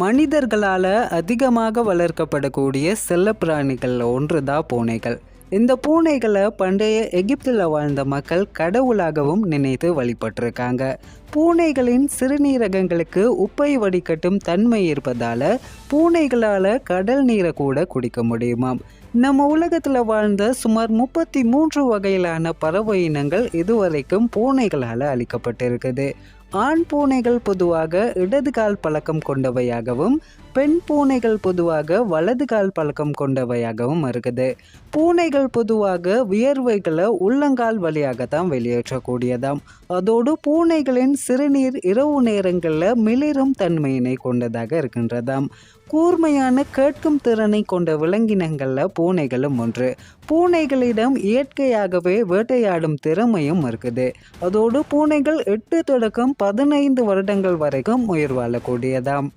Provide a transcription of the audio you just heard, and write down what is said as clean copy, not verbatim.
மனிதர்களால அதிகமாக வளர்க்கப்படக்கூடிய செல்லப்பிராணிகள்ல ஒன்றுதான் பூனைகள். இந்த பூனைகளை பண்டைய எகிப்தில் வாழ்ந்த மக்கள் கடவுளாகவும் நினைத்து வழிபட்டிருக்காங்க. பூனைகளின் சிறுநீரகங்களுக்கு உப்பை வடிகட்டும் தன்மை இருப்பதால பூனைகளால கடல் நீரை கூட குடிக்க முடியுமாம். நம்ம உலகத்துல வாழ்ந்த சுமார் 33 வகையிலான பறவை இனங்கள் இதுவரைக்கும் பூனைகளால அளிக்கப்பட்டிருக்குது. ஆண் பூனைகள் பொதுவாக இடது கால் பழக்கம் கொண்டவையாகவும் பெண் பூனைகள் பொதுவாக வலது கால் பழக்கம் கொண்டவையாகவும் இருக்குது. பூனைகள் பொதுவாக வியர்வைகளை உள்ளங்கால் வழியாக தான் வெளியேற்றக்கூடியதாம். அதோடு பூனைகளின் சிறுநீர் இரவு நேரங்களில் மிளிரும் தன்மையினை கொண்டதாக இருக்கின்றதாம். கூர்மையான கேட்கும் திறனை கொண்ட விலங்கினங்களில் பூனைகளும் ஒன்று. பூனைகளிடம் இயற்கையாகவே வேட்டையாடும் திறமையும் இருக்குது. அதோடு பூனைகள் 8 தொடக்கம் 15 வருடங்கள் வரைக்கும் உயிர் வாழக்கூடியதாம்.